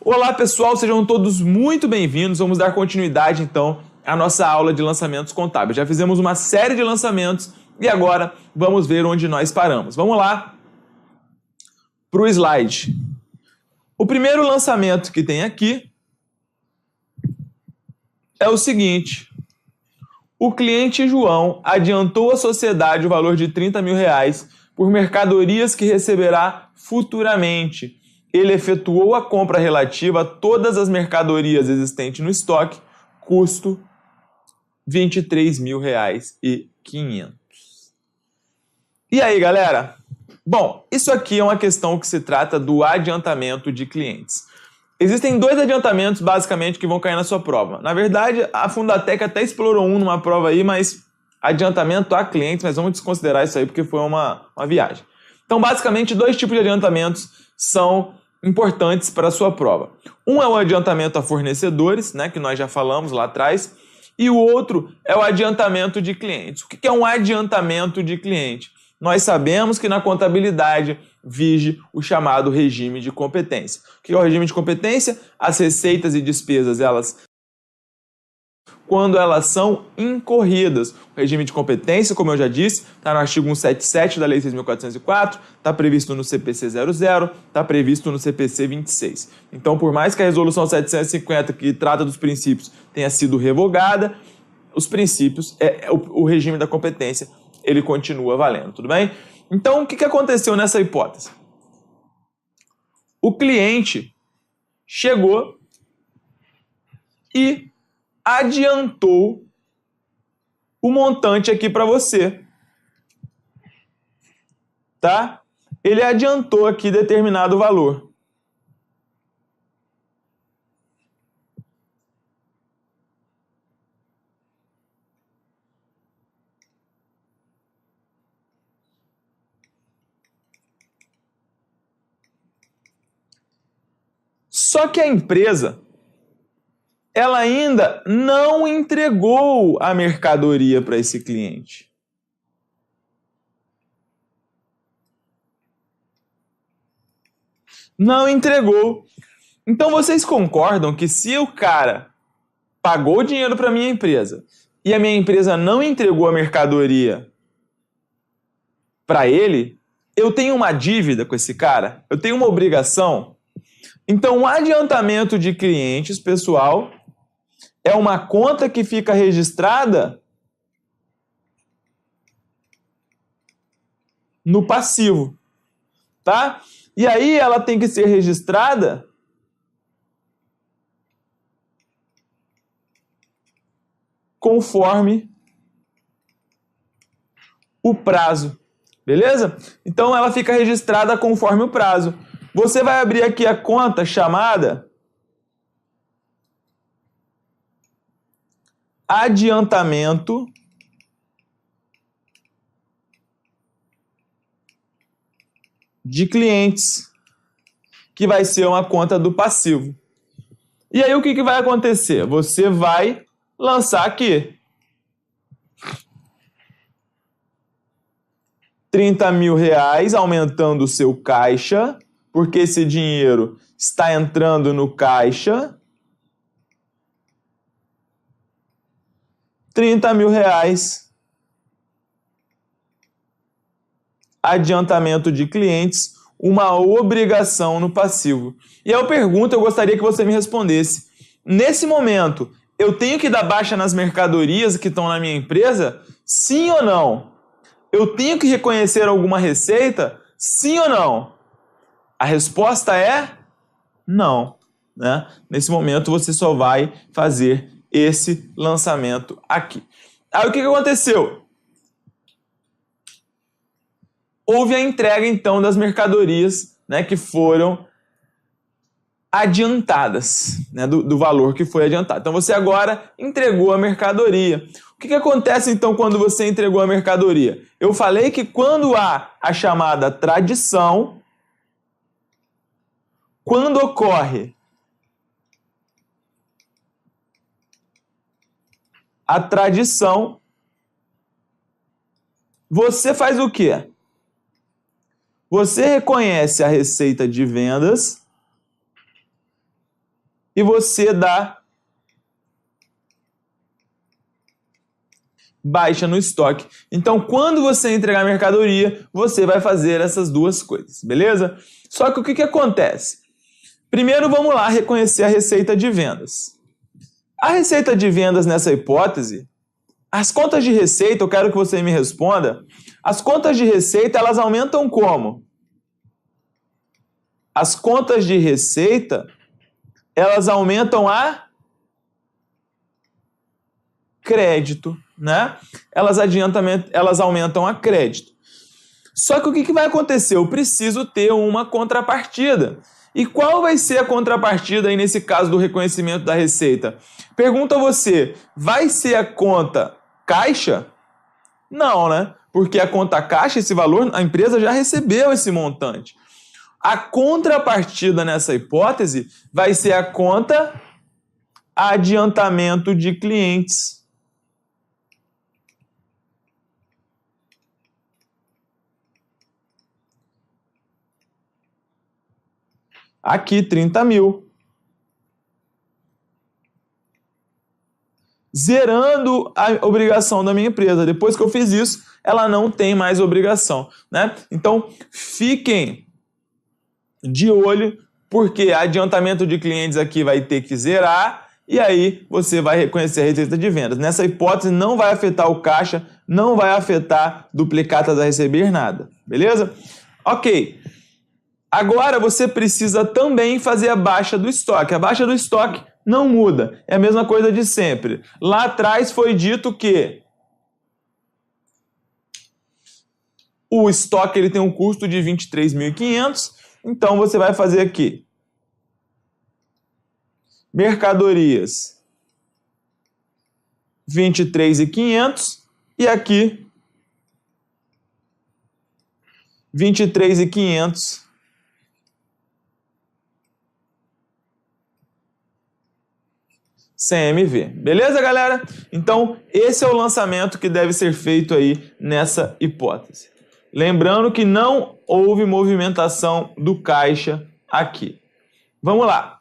Olá pessoal, sejam todos muito bem-vindos. Vamos dar continuidade então à nossa aula de lançamentos contábeis. Já fizemos uma série de lançamentos e agora vamos ver onde nós paramos. Vamos lá para o slide. O primeiro lançamento que tem aqui é o seguinte: o cliente João adiantou à sociedade o valor de R$30 mil por mercadorias que receberá futuramente. Ele efetuou a compra relativa a todas as mercadorias existentes no estoque, custo R$23.500. E aí, galera? Bom, isso aqui é uma questão que se trata do adiantamento de clientes. Existem dois adiantamentos, basicamente, que vão cair na sua prova. Na verdade, a Fundatec até explorou um numa prova aí, mas adiantamento a clientes, mas vamos desconsiderar isso aí porque foi uma viagem. Então, basicamente, dois tipos de adiantamentos são importantes para a sua prova. Um é o adiantamento a fornecedores, né, que nós já falamos lá atrás, e o outro é o adiantamento de clientes. O que é um adiantamento de cliente? Nós sabemos que na contabilidade vige o chamado regime de competência. O que é o regime de competência? As receitas e despesas, quando elas são incorridas. O regime de competência, como eu já disse, está no artigo 177 da Lei 6.404, está previsto no CPC 00, está previsto no CPC 26. Então, por mais que a resolução 750, que trata dos princípios, tenha sido revogada, os princípios, o regime da competência, ele continua valendo, tudo bem? Então, o que aconteceu nessa hipótese? O cliente chegou e adiantou o montante aqui para você, tá? Ele adiantou aqui determinado valor. Só que a empresa, ela ainda não entregou a mercadoria para esse cliente. Não entregou. Então vocês concordam que se o cara pagou dinheiro para a minha empresa e a minha empresa não entregou a mercadoria para ele, eu tenho uma dívida com esse cara? Eu tenho uma obrigação? Então, o adiantamento de clientes, pessoal, é uma conta que fica registrada no passivo, tá? E aí ela tem que ser registrada conforme o prazo, beleza? Então ela fica registrada conforme o prazo. Você vai abrir aqui a conta chamada adiantamento de clientes, que vai ser uma conta do passivo. E aí o que vai acontecer? Você vai lançar aqui R$30 mil, aumentando o seu caixa, porque esse dinheiro está entrando no caixa. R$30 mil, adiantamento de clientes, uma obrigação no passivo. E eu pergunto, eu gostaria que você me respondesse. Nesse momento, eu tenho que dar baixa nas mercadorias que estão na minha empresa? Sim ou não? Eu tenho que reconhecer alguma receita? Sim ou não? A resposta é não, né? Nesse momento, você só vai fazer esse lançamento aqui. Aí o que aconteceu? Houve a entrega, então, das mercadorias, né, que foram adiantadas, né, do valor que foi adiantado. Então, você agora entregou a mercadoria. O que acontece, então, quando você entregou a mercadoria? Eu falei que quando há a chamada tradição, quando ocorre a tradição, você faz o quê? Você reconhece a receita de vendas e você dá baixa no estoque. Então, quando você entregar a mercadoria, você vai fazer essas duas coisas, beleza? Só que o que acontece? Primeiro, vamos lá reconhecer a receita de vendas. A receita de vendas nessa hipótese, as contas de receita, eu quero que você me responda, as contas de receita, elas aumentam como? As contas de receita, elas aumentam a crédito, né? Elas aumentam a crédito. Só que o que vai acontecer? Eu preciso ter uma contrapartida. E qual vai ser a contrapartida aí nesse caso do reconhecimento da receita? Pergunto a você, vai ser a conta caixa? Não, né? Porque a conta caixa, esse valor, a empresa já recebeu esse montante. A contrapartida nessa hipótese vai ser a conta adiantamento de clientes. Aqui, 30 mil. Zerando a obrigação da minha empresa. Depois que eu fiz isso, ela não tem mais obrigação, né? Então, fiquem de olho, porque adiantamento de clientes aqui vai ter que zerar e aí você vai reconhecer a receita de vendas. Nessa hipótese, não vai afetar o caixa, não vai afetar duplicatas a receber, nada. Beleza? Ok. Agora você precisa também fazer a baixa do estoque. A baixa do estoque não muda, é a mesma coisa de sempre. Lá atrás foi dito que o estoque ele tem um custo de 23.500, então você vai fazer aqui mercadorias 23.500 e aqui 23.500 CMV. Beleza, galera? Então, esse é o lançamento que deve ser feito aí nessa hipótese. Lembrando que não houve movimentação do caixa aqui. Vamos lá.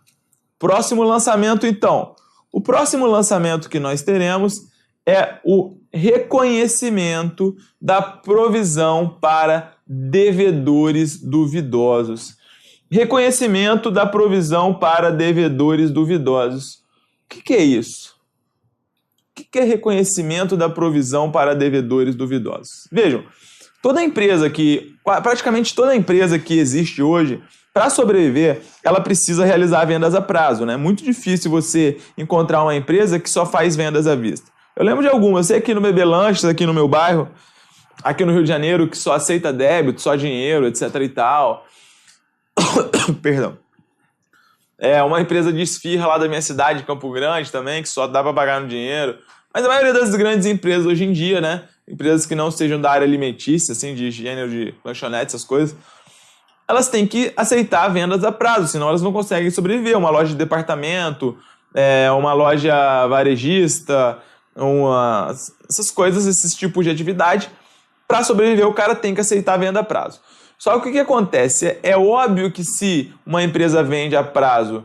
Próximo lançamento, então. O próximo lançamento que nós teremos é o reconhecimento da provisão para devedores duvidosos. Reconhecimento da provisão para devedores duvidosos. O que é isso? O que é reconhecimento da provisão para devedores duvidosos? Vejam, praticamente toda empresa que existe hoje, para sobreviver, ela precisa realizar vendas a prazo, né? É muito difícil você encontrar uma empresa que só faz vendas à vista. Eu lembro de algumas, eu sei aqui no Bebê Lanches, aqui no meu bairro, aqui no Rio de Janeiro, que só aceita débito, só dinheiro, etc e tal. Perdão. É uma empresa de esfirra lá da minha cidade, Campo Grande também, que só dá para pagar no dinheiro. Mas a maioria das grandes empresas hoje em dia, né? Empresas que não sejam da área alimentícia, assim, de gênero de lanchonete, essas coisas, elas têm que aceitar vendas a prazo, senão elas não conseguem sobreviver. Uma loja de departamento, uma loja varejista, essas coisas, esses tipos de atividade, para sobreviver o cara tem que aceitar a venda a prazo. Só que o que acontece? É óbvio que se uma empresa vende a prazo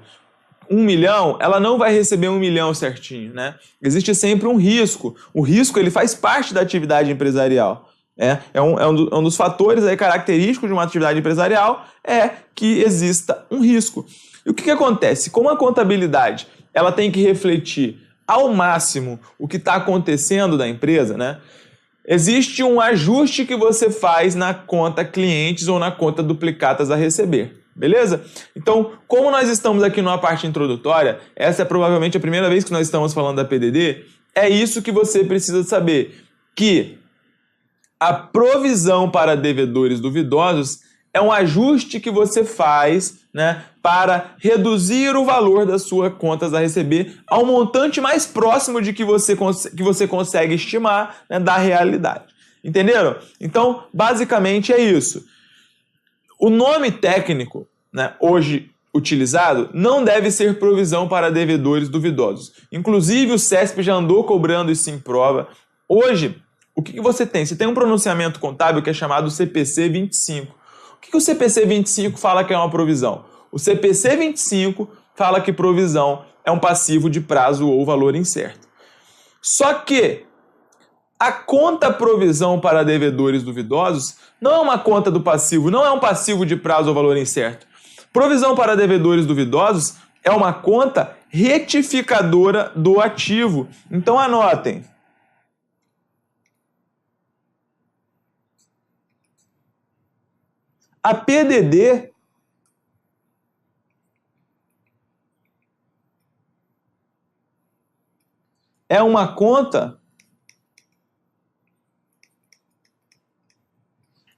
1 milhão, ela não vai receber 1 milhão certinho, né? Existe sempre um risco. O risco ele faz parte da atividade empresarial. É um dos fatores aí característicos de uma atividade empresarial é que exista um risco. E o que acontece? Como a contabilidade ela tem que refletir ao máximo o que está acontecendo da empresa, né? Existe um ajuste que você faz na conta clientes ou na conta duplicatas a receber, beleza? Então, como nós estamos aqui numa parte introdutória, essa é provavelmente a primeira vez que nós estamos falando da PDD, é isso que você precisa saber, que a provisão para devedores duvidosos é um ajuste que você faz, né, para reduzir o valor das suas contas a receber ao montante mais próximo de que você consegue estimar, né, da realidade. Entenderam? Então, basicamente é isso. O nome técnico, né, hoje utilizado não deve ser provisão para devedores duvidosos. Inclusive, o CESP já andou cobrando isso em prova. Hoje, o que você tem? Você tem um pronunciamento contábil que é chamado CPC 25. O que o CPC 25 fala que é uma provisão? O CPC 25 fala que provisão é um passivo de prazo ou valor incerto. Só que a conta provisão para devedores duvidosos não é uma conta do passivo, não é um passivo de prazo ou valor incerto. Provisão para devedores duvidosos é uma conta retificadora do ativo. Então anotem. A PDD é uma conta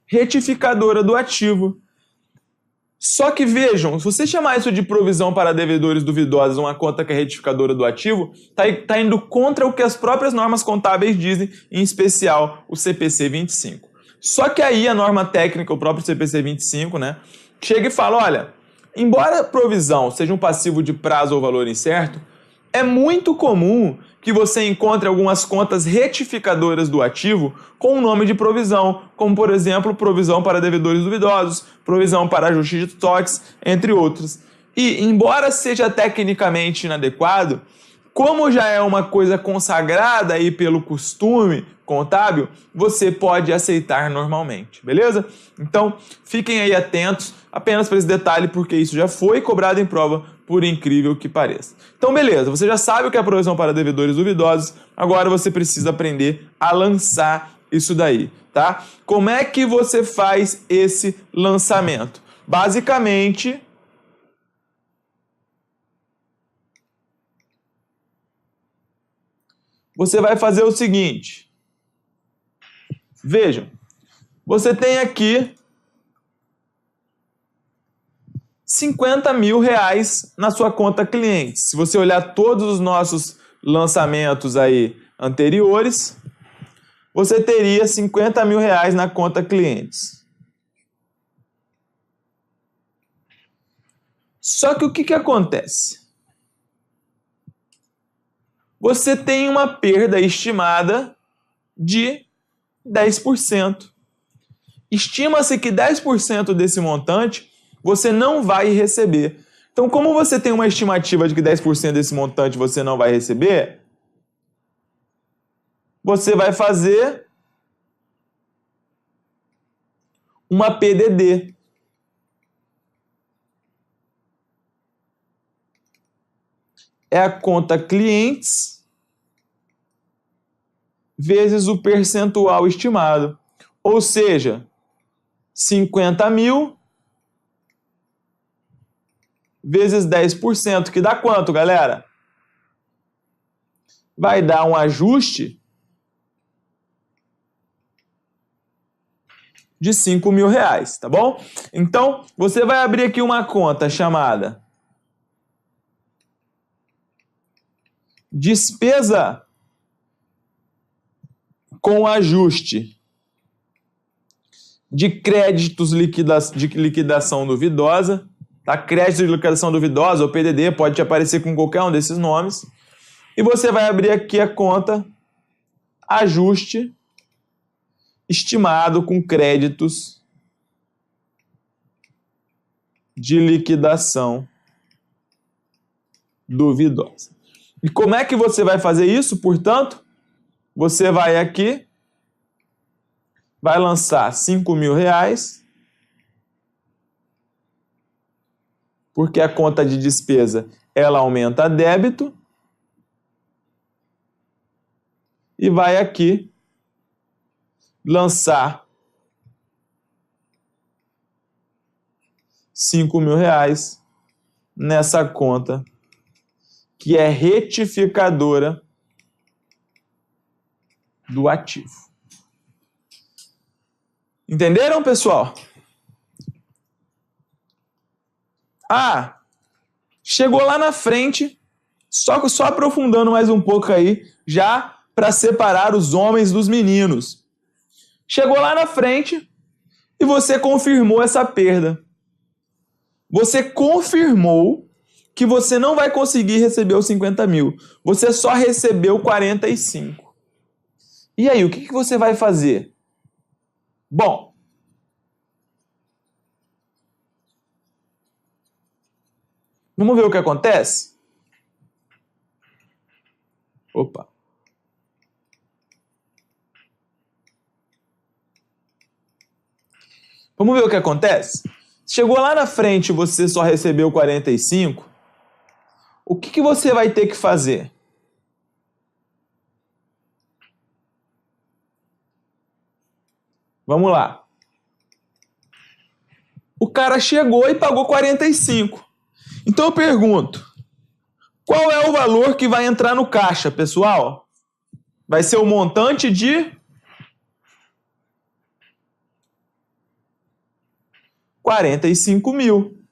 retificadora do ativo. Só que vejam, se você chamar isso de provisão para devedores duvidosos, uma conta que é retificadora do ativo, está indo contra o que as próprias normas contábeis dizem, em especial o CPC 25. Só que aí a norma técnica, o próprio CPC 25, né, chega e fala, olha, embora a provisão seja um passivo de prazo ou valor incerto, é muito comum que você encontre algumas contas retificadoras do ativo com o nome de provisão, como, por exemplo, provisão para devedores duvidosos, provisão para ajuste de estoques, entre outros. E, embora seja tecnicamente inadequado, como já é uma coisa consagrada aí pelo costume contábil, você pode aceitar normalmente, beleza? Então, fiquem aí atentos apenas para esse detalhe, porque isso já foi cobrado em prova, por incrível que pareça. Então, beleza, você já sabe o que é provisão para devedores duvidosos, agora você precisa aprender a lançar isso daí, tá? Como é que você faz esse lançamento? Basicamente, você vai fazer o seguinte. Vejam, você tem aqui 50 mil reais na sua conta clientes. Se você olhar todos os nossos lançamentos aí anteriores, você teria 50 mil reais na conta clientes. Só que o que acontece? Você tem uma perda estimada de 10%. Estima-se que 10% desse montante você não vai receber. Então, como você tem uma estimativa de que 10% desse montante você não vai receber, você vai fazer uma PDD. É a conta clientes vezes o percentual estimado. Ou seja, 50 mil vezes 10%, que dá quanto, galera? Vai dar um ajuste de 5 mil reais, tá bom? Então, você vai abrir aqui uma conta chamada despesa com ajuste de créditos de liquidação duvidosa, tá? Crédito de liquidação duvidosa, ou PDD, pode te aparecer com qualquer um desses nomes. E você vai abrir aqui a conta ajuste estimado com créditos de liquidação duvidosa. E como é que você vai fazer isso? Portanto, você vai aqui, vai lançar 5 mil reais, porque a conta de despesa ela aumenta a débito, e vai aqui lançar 5 mil reais nessa conta que é retificadora do ativo. Entenderam, pessoal? Ah, chegou lá na frente, só aprofundando mais um pouco aí, já para separar os homens dos meninos. Chegou lá na frente e você confirmou essa perda. Você confirmou que você não vai conseguir receber os 50 mil. Você só recebeu 45. E aí, o que você vai fazer? Bom, Vamos ver o que acontece? Opa. Vamos ver o que acontece? Chegou lá na frente e você só recebeu 45, o que você vai ter que fazer? Vamos lá. O cara chegou e pagou 45. Então eu pergunto, qual é o valor que vai entrar no caixa, pessoal? Vai ser o montante de 45 mil.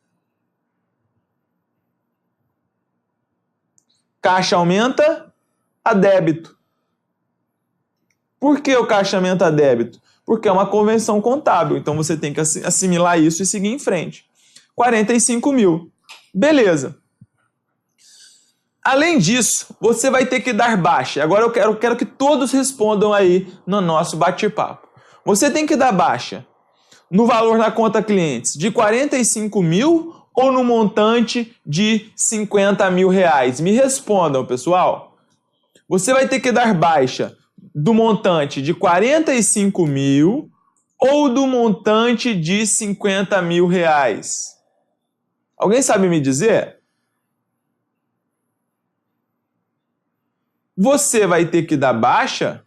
Caixa aumenta a débito. Por que o caixa aumenta a débito? Porque é uma convenção contábil. Então você tem que assimilar isso e seguir em frente. 45 mil. Beleza. Além disso, você vai ter que dar baixa. Agora eu quero que todos respondam aí no nosso bate-papo. Você tem que dar baixa no valor na conta clientes de 45 mil ou no montante de 50 mil reais? Me respondam, pessoal. Você vai ter que dar baixa do montante de 45 mil ou do montante de 50 mil reais? Alguém sabe me dizer? Você vai ter que dar baixa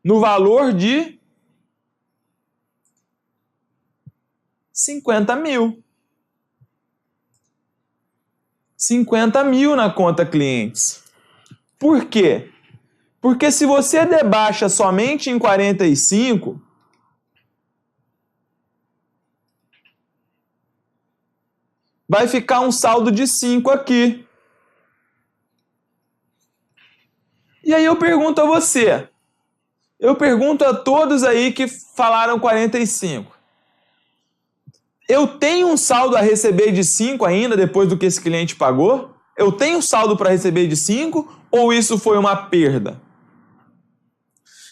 no valor de 50 mil. 50 mil na conta clientes. Por quê? Porque se você der baixa somente em 45, vai ficar um saldo de 5 aqui. E aí eu pergunto a você, eu pergunto a todos aí que falaram 45. Eu tenho um saldo a receber de 5 ainda, depois do que esse cliente pagou? Eu tenho um saldo para receber de 5 ou isso foi uma perda?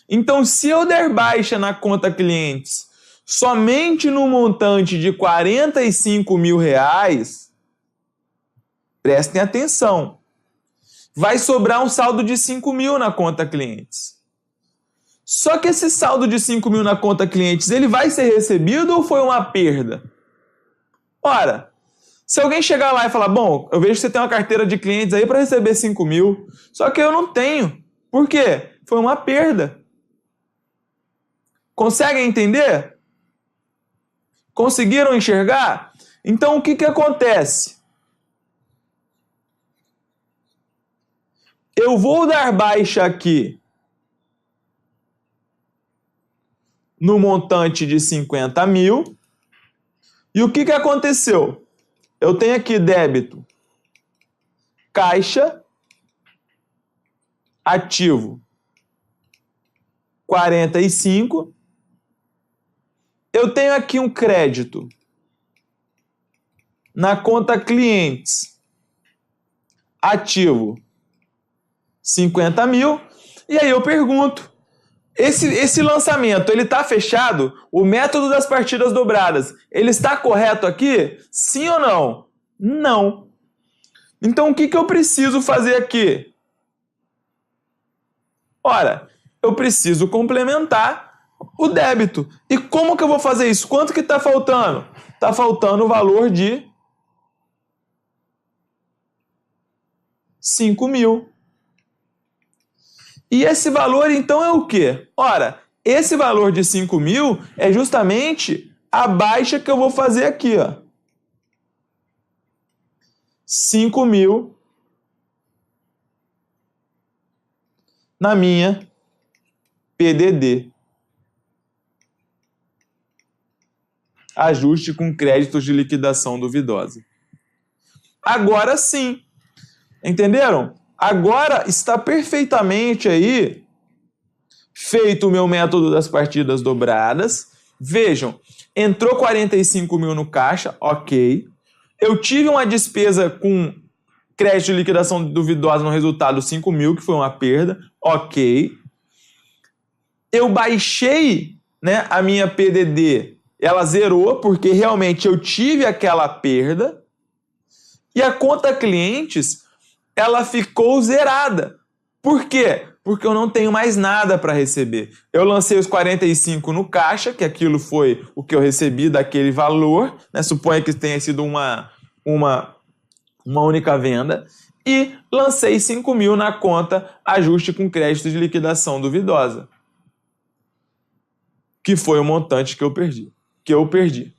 Então, se eu der baixa na conta clientes somente no montante de 45 mil reais, prestem atenção, vai sobrar um saldo de 5 mil na conta clientes. Só que esse saldo de 5 mil na conta clientes, ele vai ser recebido ou foi uma perda? Ora, se alguém chegar lá e falar, bom, eu vejo que você tem uma carteira de clientes aí para receber 5 mil, só que eu não tenho. Por quê? Foi uma perda. Conseguem entender? Conseguiram enxergar? Então, o que acontece? Eu vou dar baixa aqui no montante de 50 mil. E o que aconteceu? Eu tenho aqui débito, caixa, ativo, 45. Eu tenho aqui um crédito na conta clientes, ativo, 50 mil. E aí eu pergunto, esse lançamento, ele está fechado? O método das partidas dobradas, ele está correto aqui? Sim ou não? Não. Então, o que eu preciso fazer aqui? Ora, eu preciso complementar o débito. E como que eu vou fazer isso? Quanto que está faltando? Está faltando o valor de 5 mil. E esse valor, então, é o quê? Ora, esse valor de 5 mil é justamente a baixa que eu vou fazer aqui, ó. 5 mil na minha PDD. Ajuste com créditos de liquidação duvidosa. Agora sim. Entenderam? Agora está perfeitamente aí feito o meu método das partidas dobradas. Vejam, entrou 45 mil no caixa, ok. Eu tive uma despesa com crédito de liquidação duvidosa no resultado 5 mil, que foi uma perda, ok. Eu baixei, né, a minha PDD ela zerou porque realmente eu tive aquela perda. E a conta clientes, ela ficou zerada. Por quê? Porque eu não tenho mais nada para receber. Eu lancei os 45 no caixa, que aquilo foi o que eu recebi daquele valor, né? Suponha que tenha sido uma única venda. E lancei 5 mil na conta ajuste com crédito de liquidação duvidosa, que foi o montante que eu perdi.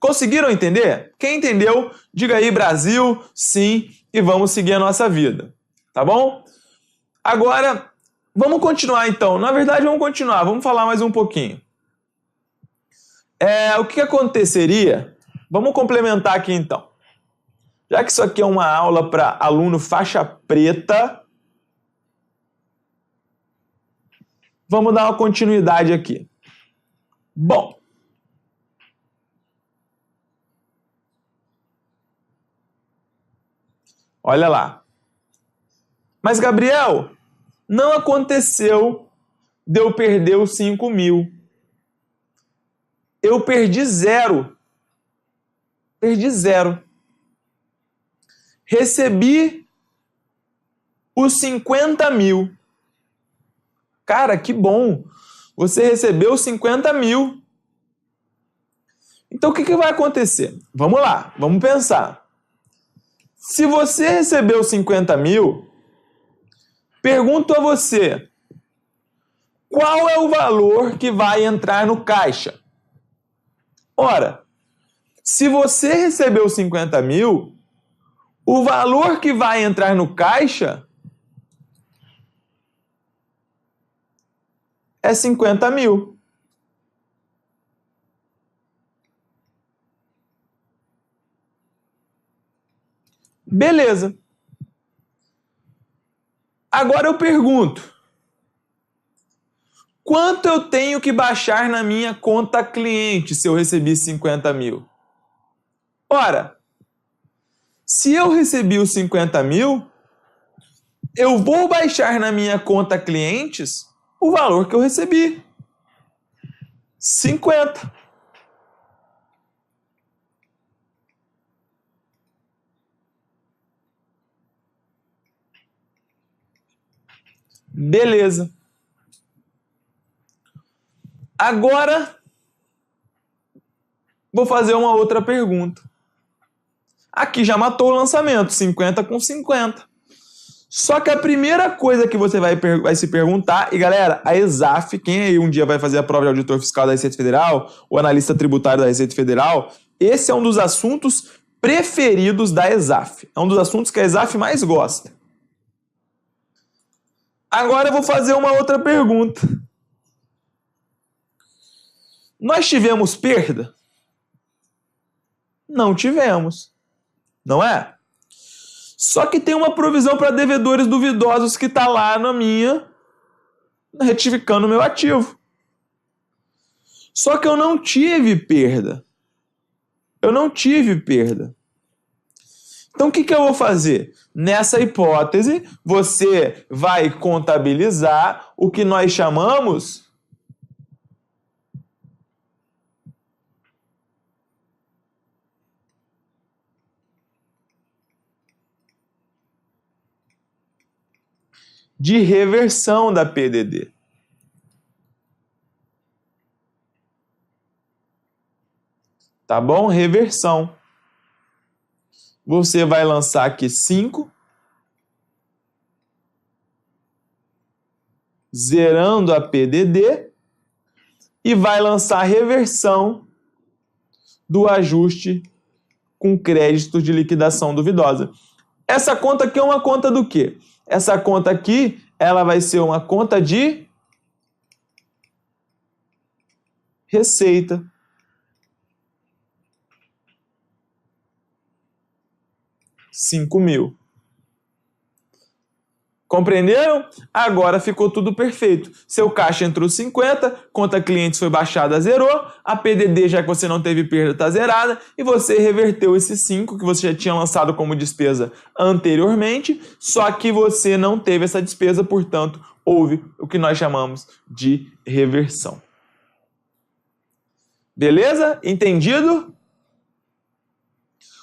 Conseguiram entender? Quem entendeu, diga aí Brasil, sim, e vamos seguir a nossa vida, tá bom? Agora, vamos continuar então. Na verdade, vamos continuar, vamos falar mais um pouquinho. O que aconteceria? Vamos complementar aqui então. Já que isso aqui é uma aula para aluno faixa preta, vamos dar uma continuidade aqui. Bom, olha lá. Mas, Gabriel, não aconteceu de eu perder os 5 mil. Eu perdi zero. Perdi zero. Recebi os 50 mil. Cara, que bom. Você recebeu os 50 mil. Então, o que vai acontecer? Vamos lá, vamos pensar. Se você recebeu 50 mil, pergunto a você, qual é o valor que vai entrar no caixa? Ora, se você recebeu 50 mil, o valor que vai entrar no caixa é 50 mil. Beleza. Agora eu pergunto, quanto eu tenho que baixar na minha conta cliente se eu recebi 50 mil? Ora, se eu recebi os 50 mil, eu vou baixar na minha conta clientes o valor que eu recebi. 50. Beleza. Agora, vou fazer uma outra pergunta. Aqui já matou o lançamento, 50 com 50. Só que a primeira coisa que você vai se perguntar, e galera, a ESAF, quem aí um dia vai fazer a prova de auditor fiscal da Receita Federal, ou analista tributário da Receita Federal, esse é um dos assuntos preferidos da ESAF. É um dos assuntos que a ESAF mais gosta. Agora eu vou fazer uma outra pergunta. Nós tivemos perda? Não tivemos. Não é? Só que tem uma provisão para devedores duvidosos que está lá na minha, retificando o meu ativo. Só que eu não tive perda. Eu não tive perda. Então o que eu vou fazer? Nessa hipótese, você vai contabilizar o que nós chamamos de reversão da PDD. Tá bom? Reversão. Você vai lançar aqui 5, zerando a PDD, e vai lançar a reversão do ajuste com crédito de liquidação duvidosa. Essa conta aqui é uma conta do quê? Essa conta aqui, ela vai ser uma conta de receita. R$5.000. Compreenderam? Agora ficou tudo perfeito. Seu caixa entrou 50, conta clientes foi baixada, zerou, a PDD, já que você não teve perda, está zerada, e você reverteu esses 5 que você já tinha lançado como despesa anteriormente, só que você não teve essa despesa, portanto, houve o que nós chamamos de reversão. Beleza? Entendido?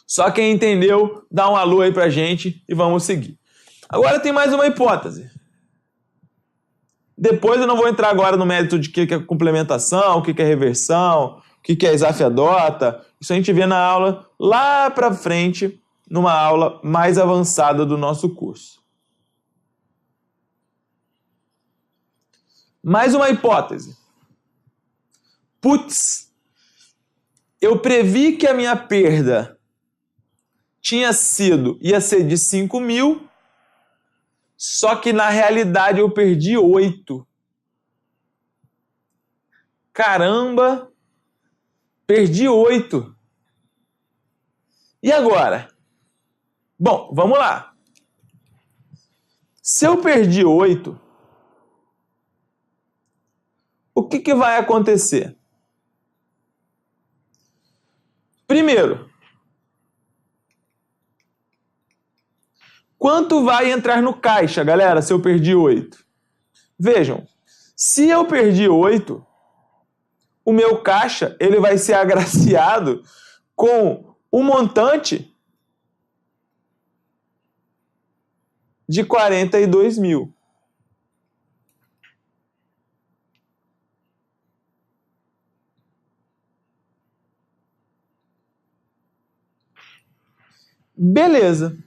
Só quem entendeu, dá um alô aí pra gente e vamos seguir. Agora tem mais uma hipótese. Depois eu não vou entrar agora no mérito de o que é complementação, o que é reversão, o que é isafedota. Isso a gente vê na aula lá pra frente, numa aula mais avançada do nosso curso. Mais uma hipótese. Putz, eu previ que a minha perda ia ser de 5 mil, só que na realidade eu perdi 8. Caramba, perdi 8. E agora? Bom, vamos lá. Se eu perdi 8, o que vai acontecer? Primeiro, quanto vai entrar no caixa, galera, se eu perdi 8? Vejam, se eu perdi 8, o meu caixa ele vai ser agraciado com um montante de 42 mil. Beleza.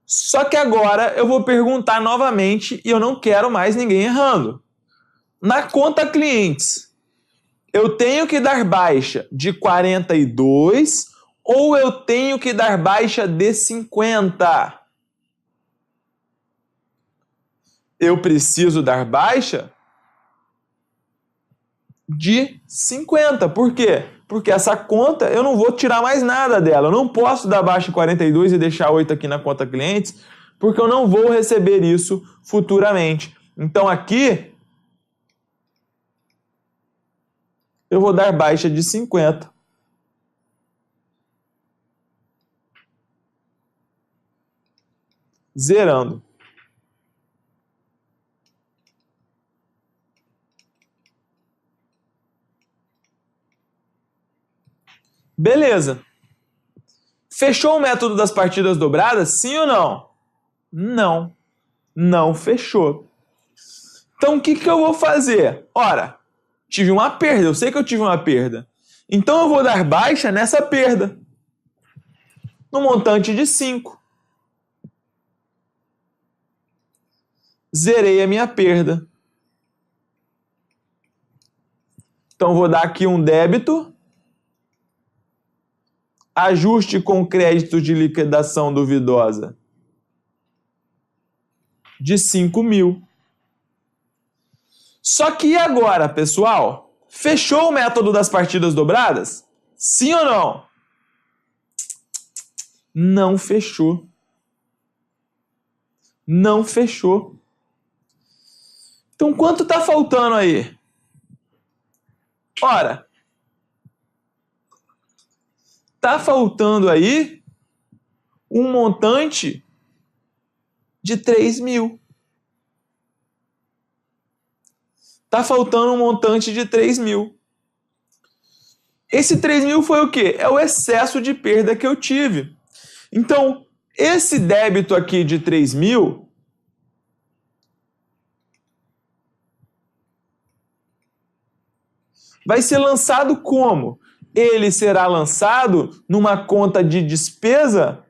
Só que agora eu vou perguntar novamente e eu não quero mais ninguém errando. Na conta clientes, eu tenho que dar baixa de 42 ou eu tenho que dar baixa de 50? Eu preciso dar baixa de 50. Por quê? Porque essa conta eu não vou tirar mais nada dela. Eu não posso dar baixa em 42 e deixar 8 aqui na conta clientes, porque eu não vou receber isso futuramente. Então aqui eu vou dar baixa de 50. Zerando. Beleza. Fechou o método das partidas dobradas? Sim ou não? Não. Não fechou. Então o que eu vou fazer? Ora, tive uma perda. Eu sei que eu tive uma perda. Então eu vou dar baixa nessa perda. No montante de 5. Zerei a minha perda. Então vou dar aqui um débito. Ajuste com crédito de liquidação duvidosa de 5 mil. Só que agora, pessoal? Fechou o método das partidas dobradas? Sim ou não? Não fechou. Não fechou. Então quanto está faltando aí? Ora, está faltando aí um montante de 3 mil. Está faltando um montante de 3 mil. Esse 3 mil foi o quê? É o excesso de perda que eu tive. Então, esse débito aqui de 3 mil vai ser lançado como? Ele será lançado numa conta de despesa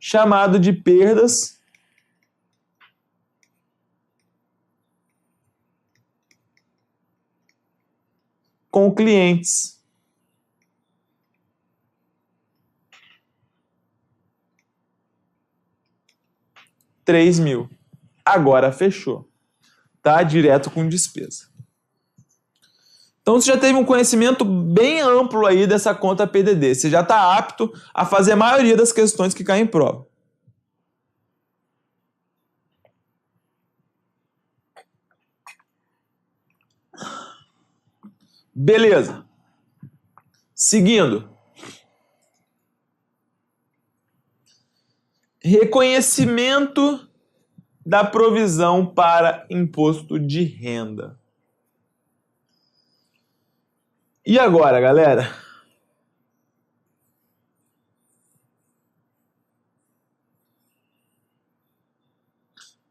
chamado de perdas com clientes. R$3 mil. Agora fechou. Tá? Direto com despesa. Então você já teve um conhecimento bem amplo aí dessa conta PDD. Você já está apto a fazer a maioria das questões que caem em prova. Beleza. Seguindo. Reconhecimento da provisão para imposto de renda. E agora, galera?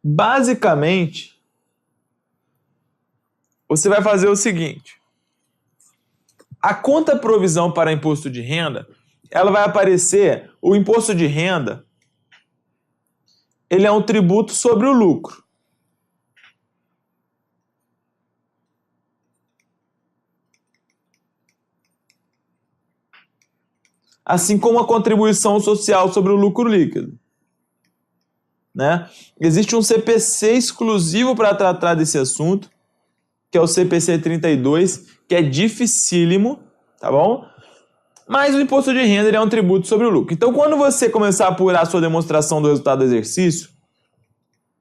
Basicamente, você vai fazer o seguinte. A conta provisão para imposto de renda, ela vai aparecer, o imposto de renda, ele é um tributo sobre o lucro. Assim como a contribuição social sobre o lucro líquido. Né? Existe um CPC exclusivo para tratar desse assunto, que é o CPC 32, que é dificílimo, tá bom? Mas o imposto de renda ele é um tributo sobre o lucro. Então, quando você começar a apurar a sua demonstração do resultado do exercício,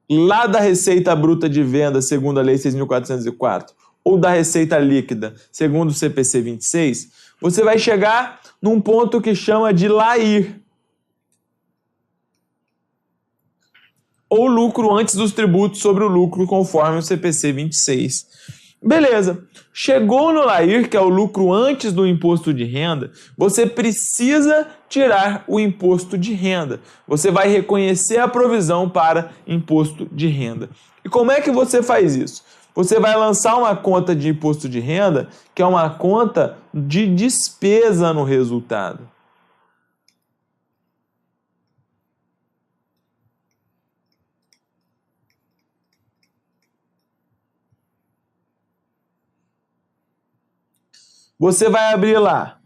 lá da receita bruta de venda, segundo a Lei 6.404, ou da receita líquida, segundo o CPC 26, você vai chegar num ponto que chama de LAIR, ou lucro antes dos tributos sobre o lucro, conforme o CPC 26. Beleza. Chegou no LAIR, que é o lucro antes do imposto de renda, você precisa tirar o imposto de renda. Você vai reconhecer a provisão para imposto de renda. E como é que você faz isso? Você vai lançar uma conta de imposto de renda, que é uma conta de despesa no resultado. Você vai abrir lá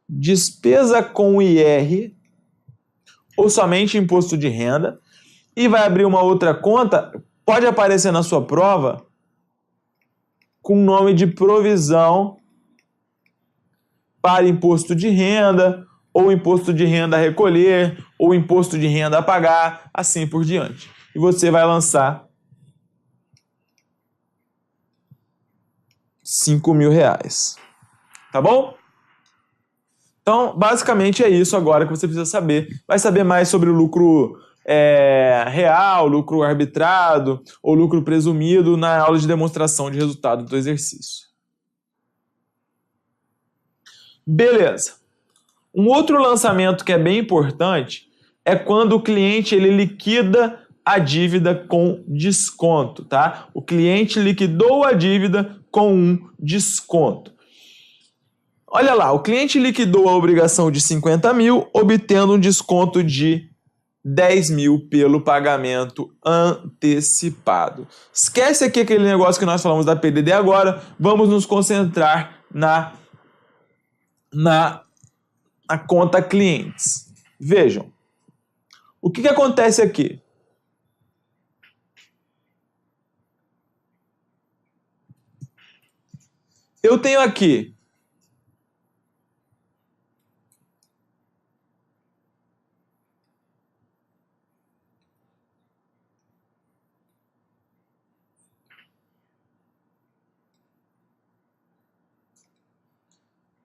despesa com IR ou somente imposto de renda e vai abrir uma outra conta, pode aparecer na sua prova com o nome de provisão para imposto de renda ou imposto de renda a recolher ou imposto de renda a pagar, assim por diante. E você vai lançar R$5.000, tá bom? Então, basicamente é isso agora que você precisa saber. Vai saber mais sobre o lucro real, lucro arbitrado ou lucro presumido na aula de demonstração de resultado do exercício. Beleza. Um outro lançamento que é bem importante é quando o cliente ele liquida a dívida com desconto, tá? O cliente liquidou a dívida com um desconto. Olha lá, o cliente liquidou a obrigação de 50 mil, obtendo um desconto de 10 mil pelo pagamento antecipado. Esquece aqui aquele negócio que nós falamos da PDD agora, vamos nos concentrar na conta clientes. Vejam, o que acontece aqui? Eu tenho aqui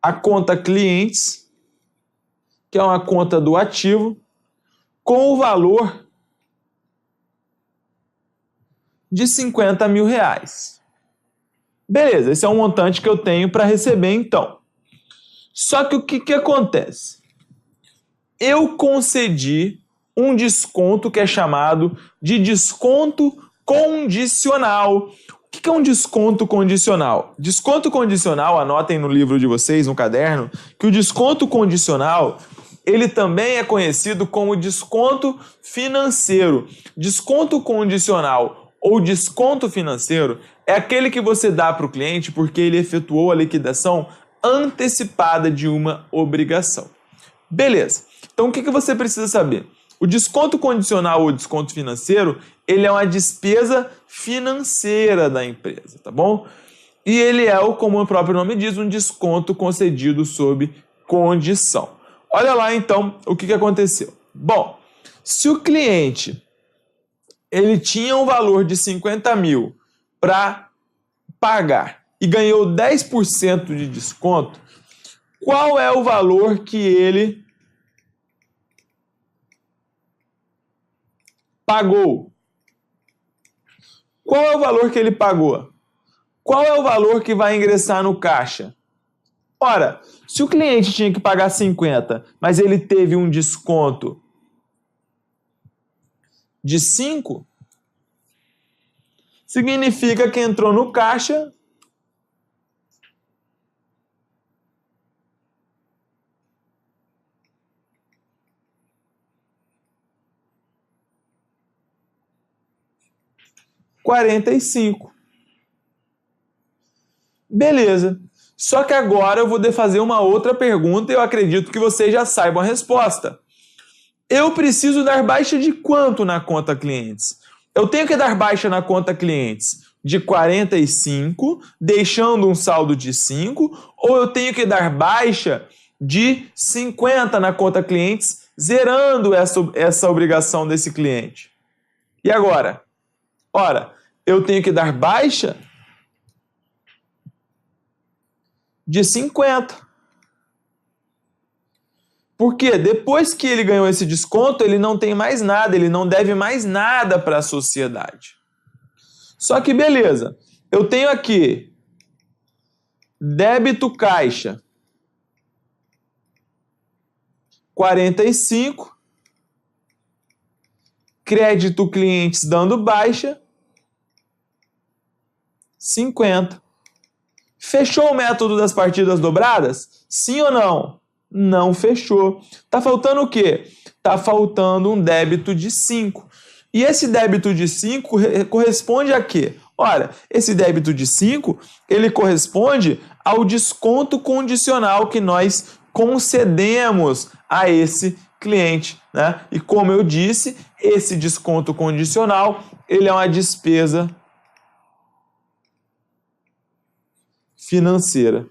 a conta clientes, que é uma conta do ativo, com o valor de 50 mil reais. Beleza, esse é um montante que eu tenho para receber então. Só que o que acontece? Eu concedi um desconto que é chamado de desconto condicional. O que é um desconto condicional? Desconto condicional, anotem no livro de vocês, no caderno, que o desconto condicional, ele também é conhecido como desconto financeiro. Desconto condicional ou desconto financeiro é aquele que você dá para o cliente porque ele efetuou a liquidação antecipada de uma obrigação. Beleza. Então, o que você precisa saber? O desconto condicional ou desconto financeiro, ele é uma despesa financeira da empresa, tá bom? E ele é, como o próprio nome diz, um desconto concedido sob condição. Olha lá, então, o que aconteceu. Bom, se o cliente ele tinha um valor de 50 mil para pagar e ganhou 10% de desconto, qual é o valor que ele pagou. Qual é o valor que ele pagou? Qual é o valor que vai ingressar no caixa? Ora, se o cliente tinha que pagar 50, mas ele teve um desconto de 5, significa que entrou no caixa R$ 45. Beleza. Só que agora eu vou fazer uma outra pergunta e eu acredito que vocês já saibam a resposta. Eu preciso dar baixa de quanto na conta clientes? Eu tenho que dar baixa na conta clientes de 45, deixando um saldo de 5, ou eu tenho que dar baixa de 50 na conta clientes, zerando essa obrigação desse cliente? E agora? Ora, eu tenho que dar baixa de 50. Porque depois que ele ganhou esse desconto, ele não tem mais nada, ele não deve mais nada para a sociedade. Só que beleza, eu tenho aqui débito caixa 45, crédito clientes dando baixa 50. Fechou o método das partidas dobradas? Sim ou não? Não fechou. Tá faltando o quê? Tá faltando um débito de 5. E esse débito de 5 corresponde a quê? Olha, esse débito de 5, ele corresponde ao desconto condicional que nós concedemos a esse cliente, né? E como eu disse, esse desconto condicional, ele é uma despesa financeira.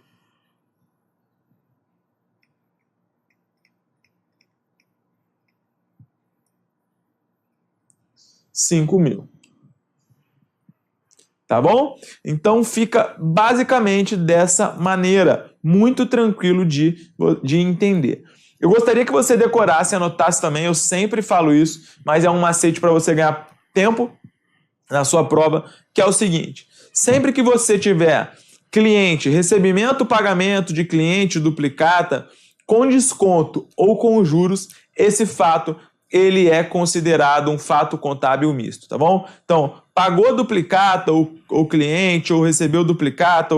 R$ 5.000. Tá bom? Então fica basicamente dessa maneira, muito tranquilo de entender. Eu gostaria que você decorasse, anotasse também, eu sempre falo isso, mas é um macete para você ganhar tempo na sua prova, que é o seguinte: sempre que você tiver cliente, recebimento, pagamento de cliente, duplicata, com desconto ou com juros, esse fato ele é considerado um fato contábil misto, tá bom? Então, pagou duplicata ou cliente, ou recebeu duplicata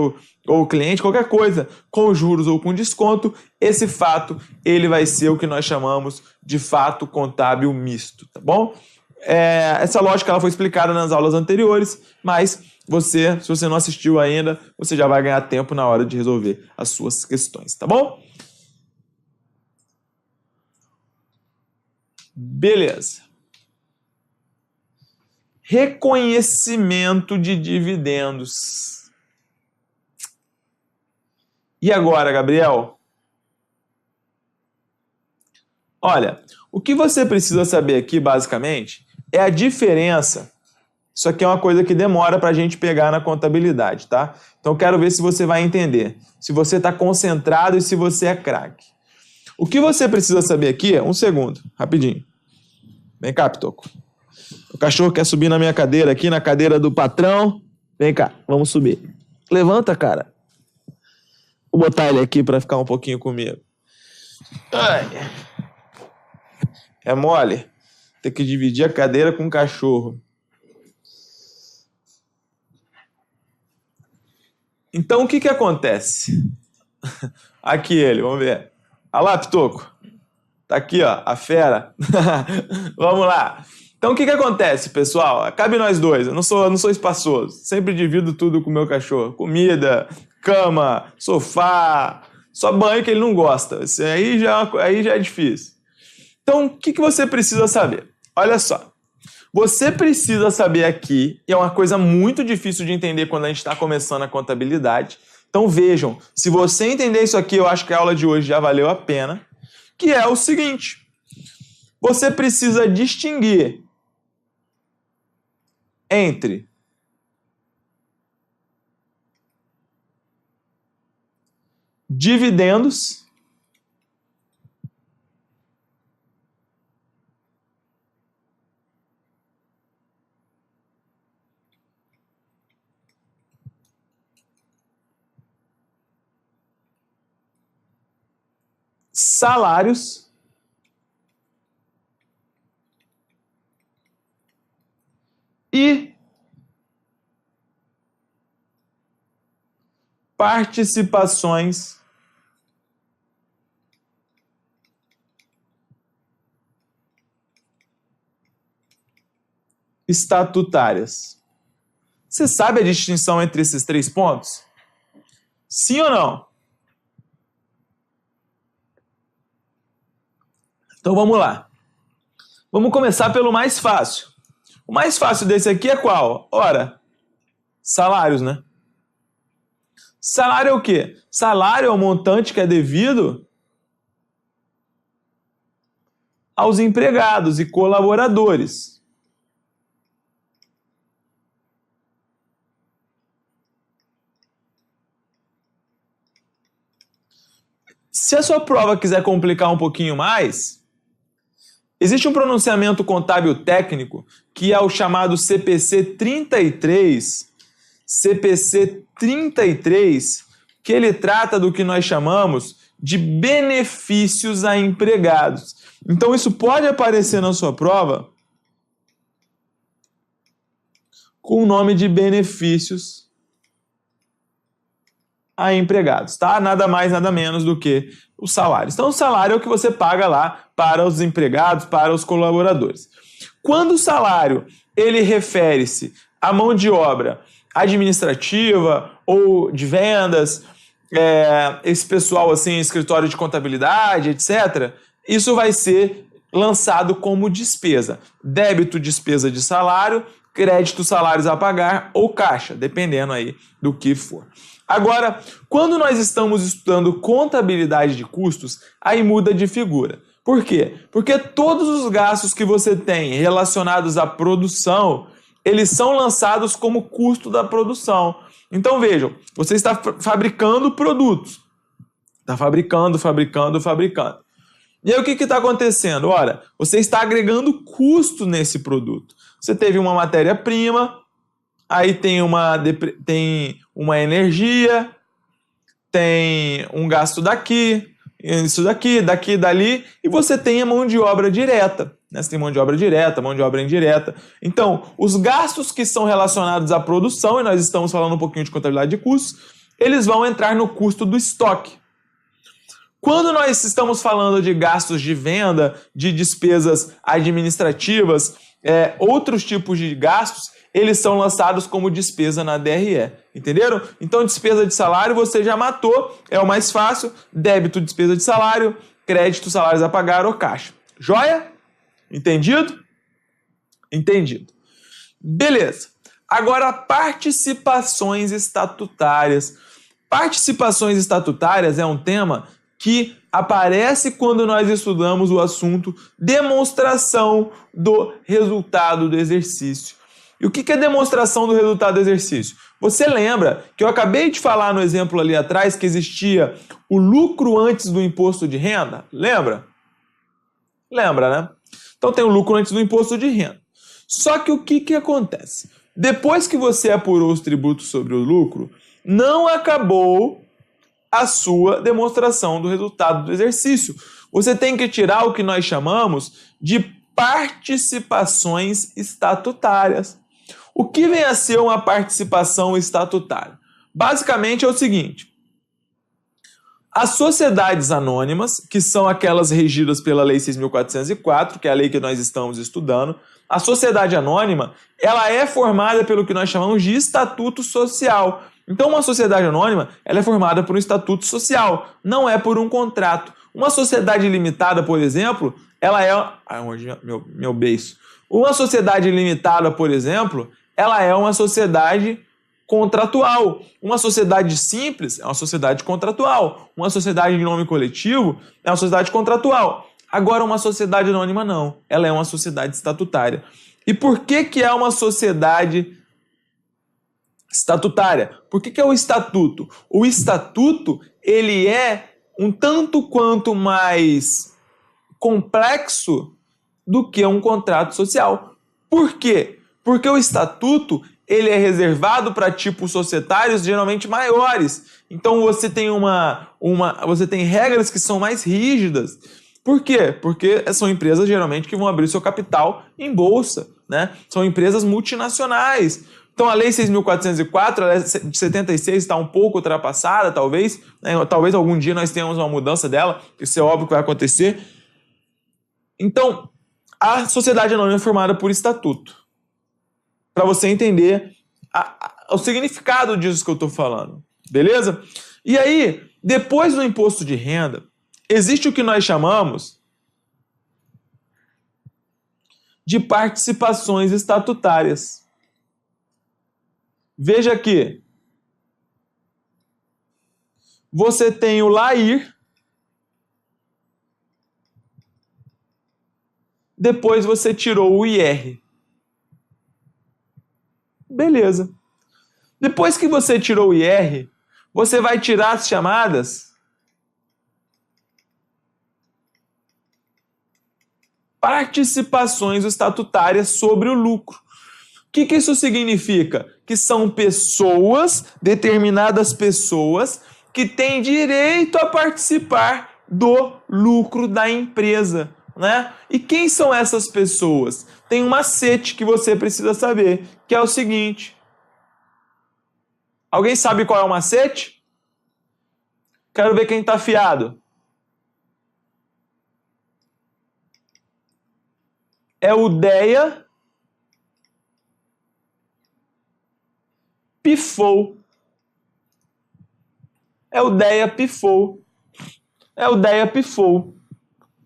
ou cliente, qualquer coisa, com juros ou com desconto, esse fato ele vai ser o que nós chamamos de fato contábil misto, tá bom? Essa lógica ela foi explicada nas aulas anteriores, mas se você não assistiu ainda, você já vai ganhar tempo na hora de resolver as suas questões, tá bom? Beleza. Reconhecimento de dividendos. E agora, Gabriel? Olha, o que você precisa saber aqui, basicamente, é a diferença. Isso aqui é uma coisa que demora para a gente pegar na contabilidade, tá? Então, eu quero ver se você vai entender. Se você está concentrado e se você é craque. O que você precisa saber aqui, um segundo, rapidinho. Vem cá, Pitoco. O cachorro quer subir na minha cadeira aqui, na cadeira do patrão. Vem cá, vamos subir. Levanta, cara. Vou botar ele aqui para ficar um pouquinho comigo. Ai. É mole ter que dividir a cadeira com o cachorro. Então, o que que acontece? Aqui ele, vamos ver. Olha lá, Pitoco. Tá aqui, ó, a fera. Vamos lá. Então, o que que acontece, pessoal? Cabe nós dois. Eu não sou espaçoso. Sempre divido tudo com o meu cachorro. Comida, cama, sofá. Só banho que ele não gosta. Isso aí já é difícil. Então, o que que você precisa saber? Olha só. Você precisa saber aqui, e é uma coisa muito difícil de entender quando a gente está começando a contabilidade. Então, vejam. Se você entender isso aqui, eu acho que a aula de hoje já valeu a pena. Que é o seguinte: você precisa distinguir entre dividendos salários e participações estatutárias. Você sabe a distinção entre esses três pontos? Sim ou não? Então vamos lá. Vamos começar pelo mais fácil. O mais fácil desse aqui é qual? Ora, salários, né? Salário é o quê? Salário é o montante que é devido aos empregados e colaboradores. Se a sua prova quiser complicar um pouquinho mais, existe um pronunciamento contábil técnico que é o chamado CPC 33. CPC 33, que ele trata do que nós chamamos de benefícios a empregados. Então isso pode aparecer na sua prova com o nome de benefícios a empregados, tá? Nada mais, nada menos do que os salários. Então o salário é o que você paga lá para os empregados, para os colaboradores. Quando o salário ele refere-se à mão de obra administrativa ou de vendas, esse pessoal assim, escritório de contabilidade, etc., isso vai ser lançado como despesa. Débito, despesa de salário, crédito, salários a pagar ou caixa, dependendo aí do que for. Agora, quando nós estamos estudando contabilidade de custos, aí muda de figura. Por quê? Porque todos os gastos que você tem relacionados à produção, eles são lançados como custo da produção. Então vejam, você está fabricando produtos. Está fabricando. E aí o que está acontecendo? Ora, você está agregando custo nesse produto. Você teve uma matéria-prima, aí tem uma energia, tem um gasto daqui, isso daqui, dali, e você tem a mão de obra direta. Né? Você tem mão de obra direta, mão de obra indireta. Então, os gastos que são relacionados à produção, e nós estamos falando um pouquinho de contabilidade de custos, eles vão entrar no custo do estoque. Quando nós estamos falando de gastos de venda, de despesas administrativas, outros tipos de gastos, eles são lançados como despesa na DRE, entenderam? Então, despesa de salário você já matou, é o mais fácil, débito, despesa de salário, crédito, salários a pagar ou caixa. Joia? Entendido? Entendido. Beleza. Agora, participações estatutárias. Participações estatutárias é um tema que aparece quando nós estudamos o assunto demonstração do resultado do exercício. E o que é demonstração do resultado do exercício? Você lembra que eu acabei de falar no exemplo ali atrás que existia o lucro antes do imposto de renda? Lembra? Lembra, né? Então tem o lucro antes do imposto de renda. Só que o que acontece? Depois que você apurou os tributos sobre o lucro, não acabou a sua demonstração do resultado do exercício. Você tem que tirar o que nós chamamos de participações estatutárias. O que vem a ser uma participação estatutária? Basicamente é o seguinte: as sociedades anônimas, que são aquelas regidas pela Lei 6.404, que é a lei que nós estamos estudando, a sociedade anônima, ela é formada pelo que nós chamamos de estatuto social. Então, uma sociedade anônima, ela é formada por um estatuto social, não é por um contrato. Uma sociedade limitada, por exemplo, ela é... meu beiço. Uma sociedade limitada, por exemplo, ela é uma sociedade contratual. Uma sociedade simples é uma sociedade contratual. Uma sociedade de nome coletivo é uma sociedade contratual. Agora, uma sociedade anônima não. Ela é uma sociedade estatutária. E por que é uma sociedade estatutária? Por que é o estatuto? O estatuto, ele é um tanto quanto mais complexo do que um contrato social. Por quê? Porque o estatuto, ele é reservado para tipos societários geralmente maiores. Então você tem você tem regras que são mais rígidas. Por quê? Porque são empresas geralmente que vão abrir seu capital em bolsa, né? São empresas multinacionais. Então a Lei 6.404, a Lei de 76 está um pouco ultrapassada, talvez, né? Talvez algum dia nós tenhamos uma mudança dela, isso é óbvio que vai acontecer. Então, a sociedade anônima é formada por estatuto. Para você entender o significado disso que eu estou falando, beleza? E aí, depois do imposto de renda, existe o que nós chamamos de participações estatutárias. Veja aqui, você tem o LAIR, depois você tirou o IR. Beleza. Depois que você tirou o IR, você vai tirar as chamadas participações estatutárias sobre o lucro. O que isso significa? Que são pessoas, determinadas pessoas, que têm direito a participar do lucro da empresa, né? E quem são essas pessoas? Tem um macete que você precisa saber, que é o seguinte. Alguém sabe qual é o macete? Quero ver quem está afiado. É o DEA PIFOL. É o DEA PIFOL. É o DEA PIFOL.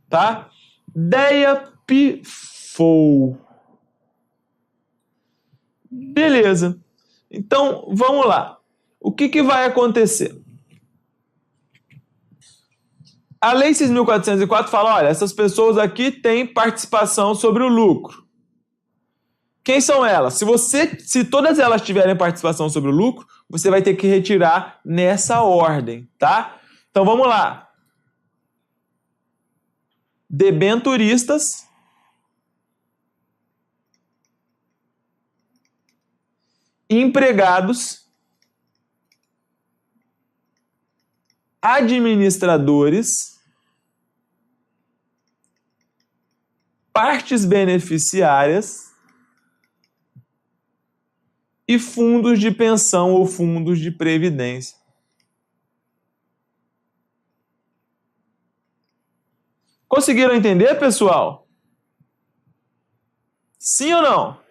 Tá? DEA PIFOL. Beleza. Então, vamos lá. O que vai acontecer? A Lei 6.404 fala, olha, essas pessoas aqui têm participação sobre o lucro. Quem são elas? Se todas elas tiverem participação sobre o lucro, você vai ter que retirar nessa ordem, tá? Então vamos lá. Debenturistas, empregados, administradores, partes beneficiárias e fundos de pensão ou fundos de previdência. Conseguiram entender, pessoal? Sim ou não?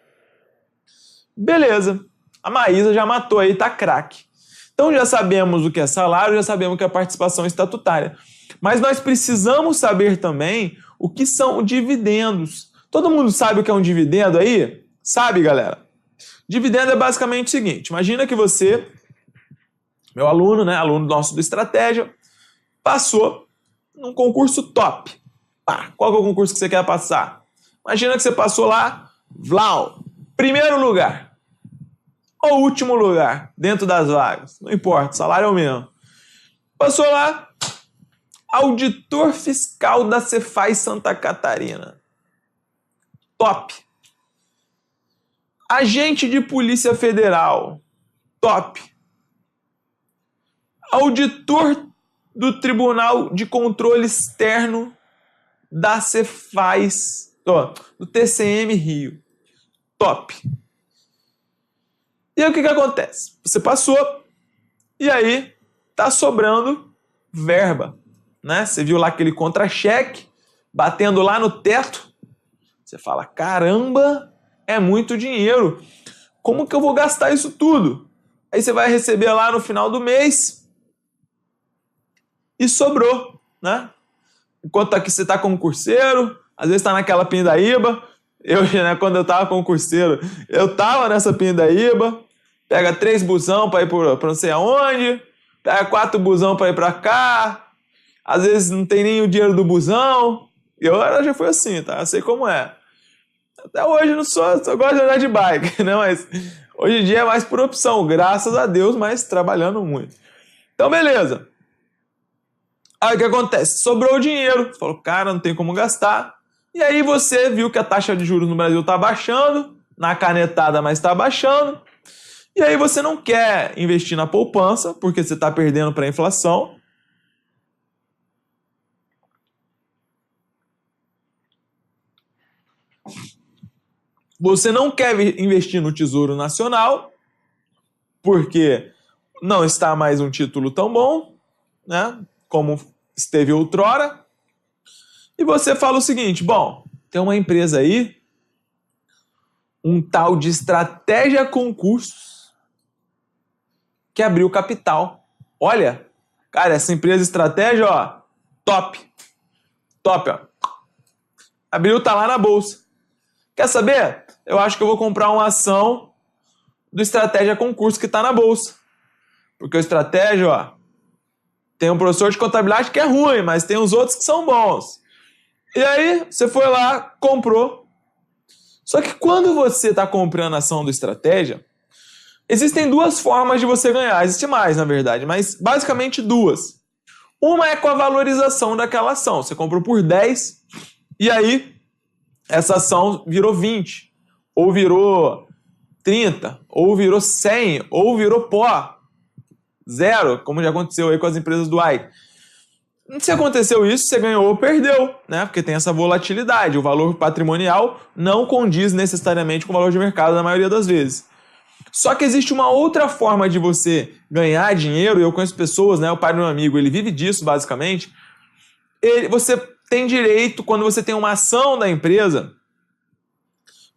Beleza. A Maísa já matou aí, tá craque. Então já sabemos o que é salário, já sabemos o que é participação estatutária. Mas nós precisamos saber também o que são dividendos. Todo mundo sabe o que é um dividendo aí? Sabe, galera? Dividendo é basicamente o seguinte. Imagina que você, meu aluno, né, aluno nosso do Estratégia, passou num concurso top. Qual que é o concurso que você quer passar? Imagina que você passou lá, Vlau, primeiro lugar. Ou último lugar, dentro das vagas. Não importa, o salário é o mesmo. Passou lá, auditor fiscal da Cefaz Santa Catarina. Top. Agente de Polícia Federal. Top. Auditor do Tribunal de Controle Externo da Cefaz, do TCM Rio. Top. E aí o que acontece? Você passou e aí tá sobrando verba, né? Você viu lá aquele contra-cheque batendo lá no teto. Você fala, caramba, é muito dinheiro. Como que eu vou gastar isso tudo? Aí você vai receber lá no final do mês e sobrou, né? Enquanto aqui você tá concurseiro, às vezes tá naquela pindaíba. Né, quando eu tava concurseiro, eu tava nessa pindaíba. Pega 3 busão para ir pra não sei aonde, pega 4 busão para ir para cá, às vezes não tem nem o dinheiro do busão. Eu já fui assim, tá? Eu sei como é. Até hoje eu só gosto de andar de bike, né? Mas hoje em dia é mais por opção, graças a Deus, mas trabalhando muito. Então, beleza. Aí o que acontece? Sobrou o dinheiro. Você falou, cara, não tem como gastar. E aí você viu que a taxa de juros no Brasil tá baixando, na canetada, mas tá baixando. E aí você não quer investir na poupança, porque você está perdendo para a inflação. Você não quer investir no Tesouro Nacional, porque não está mais um título tão bom, né, como esteve outrora. E você fala o seguinte, bom, tem uma empresa aí, um tal de Estratégia Concursos, que abriu capital. Olha, cara, essa empresa Estratégia, ó, top. Top, ó. Abriu, tá lá na bolsa. Quer saber? Eu acho que eu vou comprar uma ação do Estratégia Concurso que tá na bolsa. Porque o Estratégia, ó, tem um professor de contabilidade que é ruim, mas tem os outros que são bons. E aí, você foi lá, comprou. Só que quando você está comprando a ação do Estratégia, existem duas formas de você ganhar. Existe mais, na verdade, mas basicamente duas. Uma é com a valorização daquela ação. Você comprou por 10 e aí essa ação virou 20, ou virou 30, ou virou 100, ou virou pó. Zero, como já aconteceu aí com as empresas do AI. Se aconteceu isso, você ganhou ou perdeu, né? Porque tem essa volatilidade. O valor patrimonial não condiz necessariamente com o valor de mercado na maioria das vezes. Só que existe uma outra forma de você ganhar dinheiro, e eu conheço pessoas, né? O pai do meu amigo, ele vive disso basicamente. Você tem direito, quando você tem uma ação da empresa,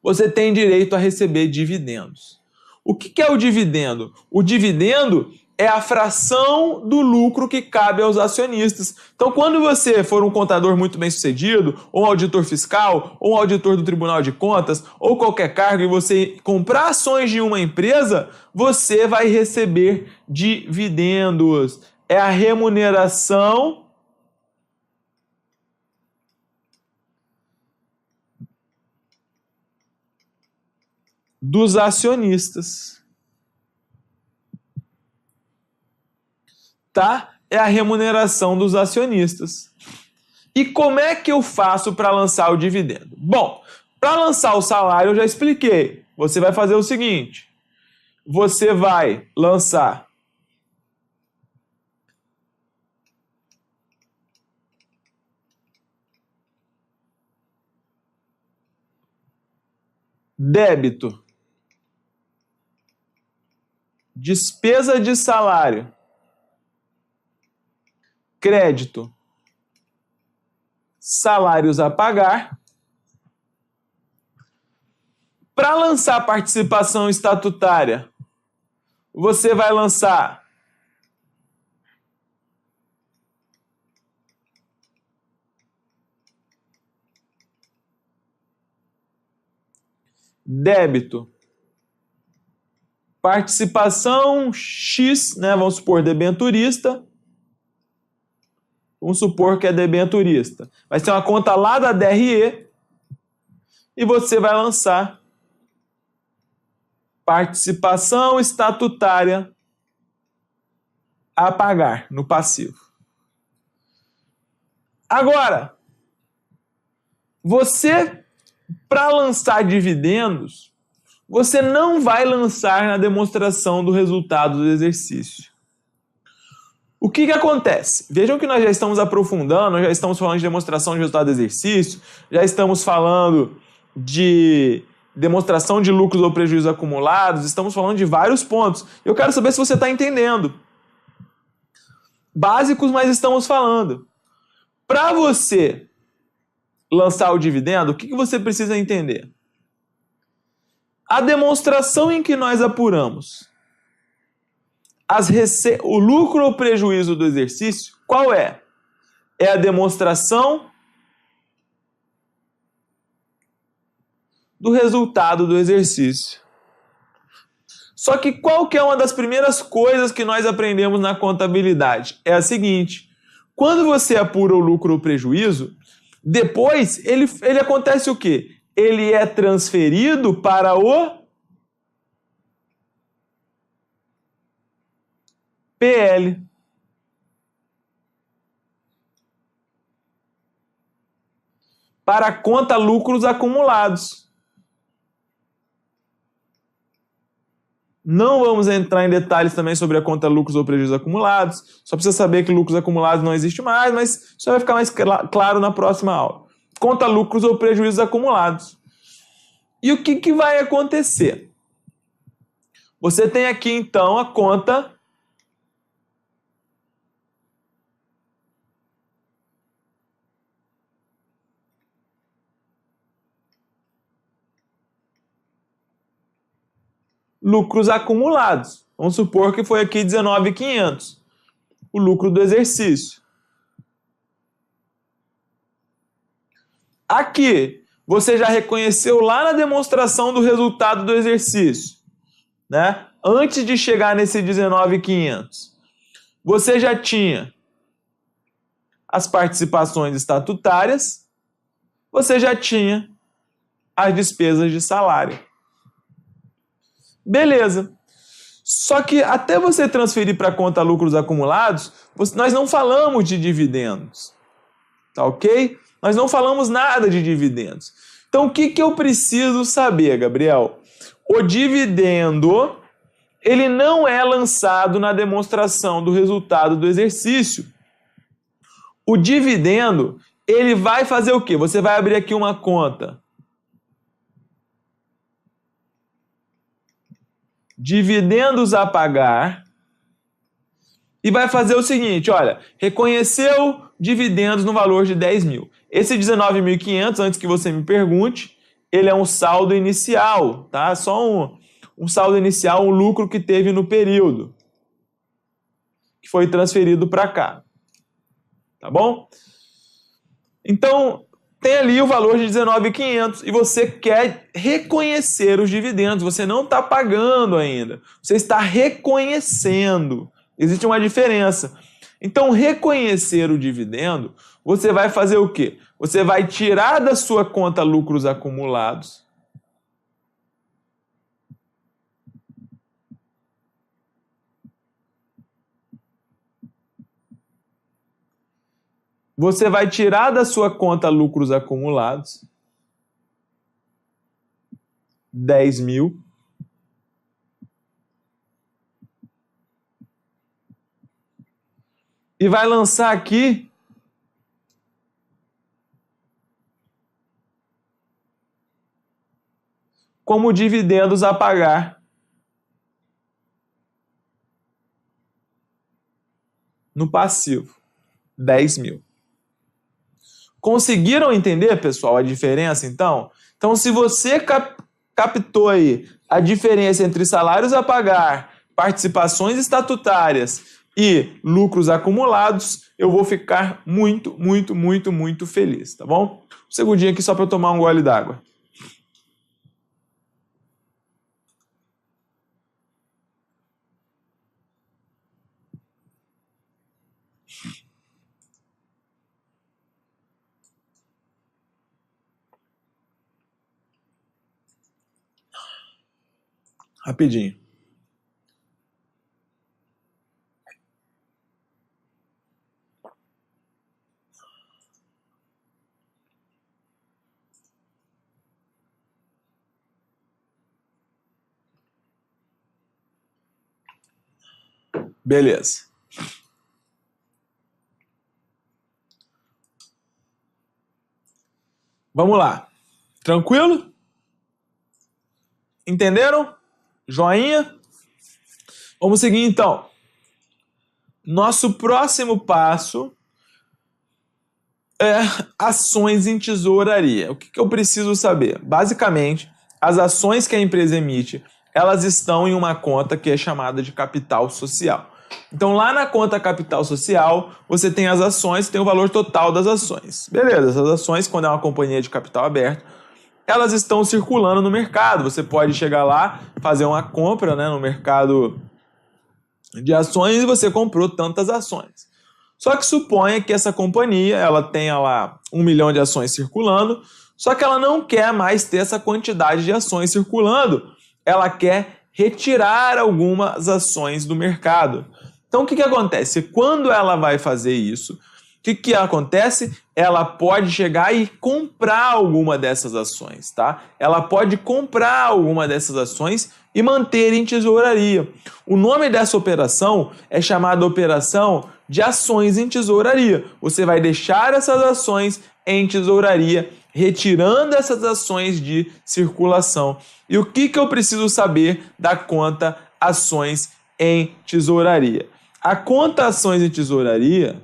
você tem direito a receber dividendos. O que é o dividendo? O dividendo é a fração do lucro que cabe aos acionistas. Então, quando você for um contador muito bem sucedido, ou um auditor fiscal, ou um auditor do Tribunal de Contas, ou qualquer cargo, e você comprar ações de uma empresa, você vai receber dividendos. É a remuneração dos acionistas. Tá? É a remuneração dos acionistas. E como é que eu faço para lançar o dividendo? Bom, para lançar o salário eu já expliquei. Você vai fazer o seguinte: você vai lançar débito, despesa de salário, crédito, salários a pagar. Para lançar participação estatutária, você vai lançar débito, participação X, né? Vamos supor debenturista. Vamos supor que é debenturista. Vai ser uma conta lá da DRE e você vai lançar participação estatutária a pagar no passivo. Agora, você, para lançar dividendos, você não vai lançar na demonstração do resultado do exercício. O que acontece? Vejam que nós já estamos aprofundando, nós já estamos falando de demonstração de resultado do exercício, já estamos falando de demonstração de lucros ou prejuízos acumulados, estamos falando de vários pontos. Eu quero saber se você está entendendo. Básicos, mas estamos falando. Para você lançar o dividendo, o que você precisa entender? A demonstração em que nós apuramos o lucro ou prejuízo do exercício, qual é? É a demonstração do resultado do exercício. Só que qual que é uma das primeiras coisas que nós aprendemos na contabilidade? É a seguinte: quando você apura o lucro ou prejuízo, depois ele acontece o quê? Ele é transferido para o PL. Para a conta lucros acumulados. Não vamos entrar em detalhes também sobre a conta lucros ou prejuízos acumulados. Só precisa saber que lucros acumulados não existe mais, mas isso vai ficar mais claro na próxima aula. Conta lucros ou prejuízos acumulados. E o que vai acontecer? Você tem aqui, então, a conta lucros acumulados. Vamos supor que foi aqui 19.500, o lucro do exercício. Aqui, você já reconheceu lá na demonstração do resultado do exercício, né? Antes de chegar nesse 19.500, você já tinha as participações estatutárias, você já tinha as despesas de salário. Beleza. Só que até você transferir para a conta lucros acumulados, nós não falamos de dividendos. Tá ok? Nós não falamos nada de dividendos. Então, o que eu preciso saber, Gabriel? O dividendo, ele não é lançado na demonstração do resultado do exercício. O dividendo, ele vai fazer o quê? Você vai abrir aqui uma conta. Dividendos a pagar. E vai fazer o seguinte, olha, reconheceu dividendos no valor de 10 mil. Esse 19.500, antes que você me pergunte, ele é um saldo inicial, tá? Só um saldo inicial, um lucro que teve no período, que foi transferido para cá. Tá bom? Então, tem ali o valor de 19.500 e você quer reconhecer os dividendos. Você não está pagando ainda, você está reconhecendo. Existe uma diferença. Então, reconhecer o dividendo, você vai fazer o quê? Você vai tirar da sua conta lucros acumulados. Você vai tirar da sua conta lucros acumulados 10 mil. E vai lançar aqui como dividendos a pagar no passivo, 10 mil. Conseguiram entender, pessoal, a diferença, então? Então, se você captou aí a diferença entre salários a pagar, participações estatutárias e lucros acumulados, eu vou ficar muito, muito, muito, muito feliz, tá bom? Um segundinho aqui só para eu tomar um gole d'água. Rapidinho. Beleza. Vamos lá. Tranquilo? Entenderam? Joinha? Vamos seguir então. Nosso próximo passo é ações em tesouraria. O que eu preciso saber? Basicamente, as ações que a empresa emite, elas estão em uma conta que é chamada de capital social. Então, lá na conta capital social, você tem as ações, tem o valor total das ações. Beleza, essas ações, quando é uma companhia de capital aberto, elas estão circulando no mercado. Você pode chegar lá, fazer uma compra, né, no mercado de ações e você comprou tantas ações. Só que suponha que essa companhia ela tenha lá 1 milhão de ações circulando, só que ela não quer mais ter essa quantidade de ações circulando. Ela quer retirar algumas ações do mercado. Então, o que acontece? Quando ela vai fazer isso, que acontece? Ela pode chegar e comprar alguma dessas ações, tá? Ela pode comprar alguma dessas ações e manter em tesouraria. O nome dessa operação é chamada operação de ações em tesouraria. Você vai deixar essas ações em tesouraria, retirando essas ações de circulação. E o que eu preciso saber da conta ações em tesouraria? A conta ações em tesouraria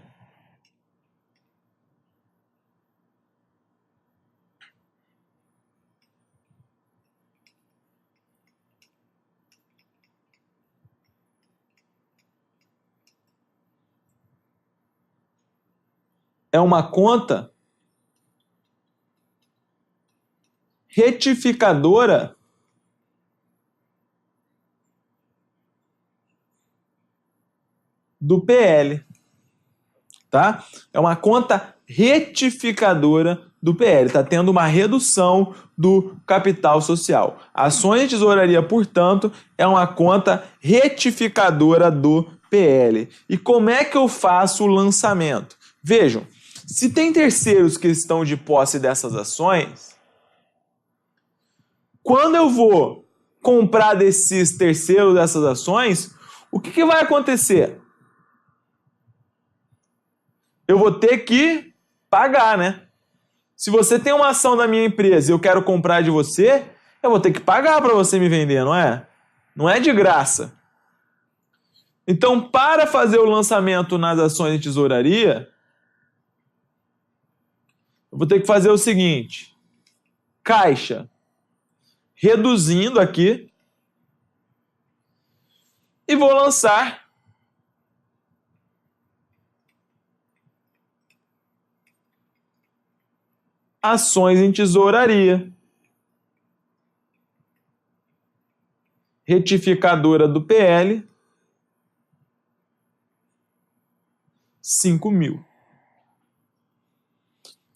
é uma conta retificadora do PL, tá? É uma conta retificadora do PL, está tendo uma redução do capital social. Ações de tesouraria, portanto, é uma conta retificadora do PL. E como é que eu faço o lançamento? Vejam, se tem terceiros que estão de posse dessas ações, quando eu vou comprar desses terceiros dessas ações, o que vai acontecer? Eu vou ter que pagar, né? Se você tem uma ação da minha empresa e eu quero comprar de você, eu vou ter que pagar para você me vender, não é? Não é de graça. Então, para fazer o lançamento nas ações de tesouraria, eu vou ter que fazer o seguinte: caixa, reduzindo aqui, e vou lançar ações em tesouraria. Retificadora do PL, 5.000.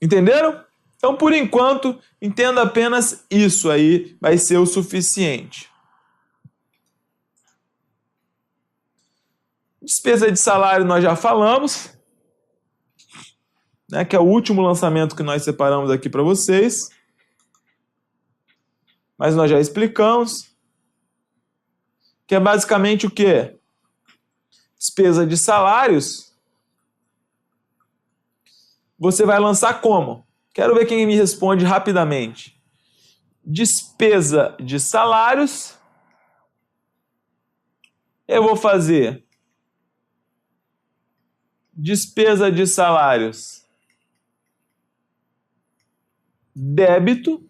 Entenderam? Então, por enquanto, entenda apenas isso aí, vai ser o suficiente. Despesa de salário nós já falamos, né, que é o último lançamento que nós separamos aqui para vocês. Mas nós já explicamos. Que é basicamente o quê? Despesa de salários. Você vai lançar como? Quero ver quem me responde rapidamente. Despesa de salários. Eu vou fazer despesa de salários débito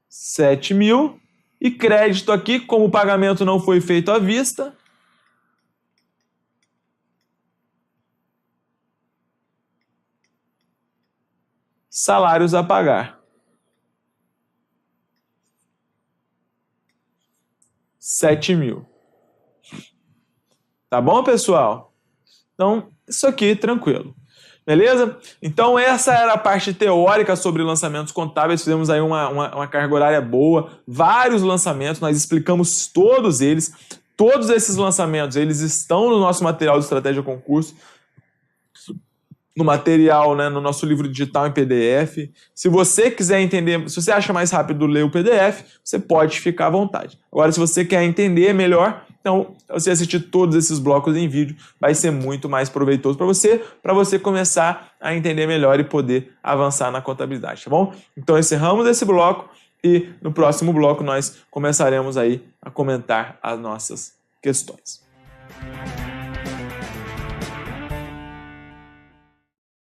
7.000 e crédito aqui, como o pagamento não foi feito à vista, salários a pagar 7.000. Tá bom, pessoal? Então, isso aqui, tranquilo. Beleza? Então, essa era a parte teórica sobre lançamentos contábeis. Fizemos aí uma carga horária boa, vários lançamentos, nós explicamos todos eles. Todos esses lançamentos, eles estão no nosso material de estratégia concurso, no material, né, no nosso livro digital em PDF. Se você quiser entender, se você acha mais rápido ler o PDF, você pode ficar à vontade. Agora, se você quer entender melhor, então, você assistir todos esses blocos em vídeo vai ser muito mais proveitoso para você começar a entender melhor e poder avançar na contabilidade, tá bom? Então, encerramos esse bloco e no próximo bloco nós começaremos aí a comentar as nossas questões.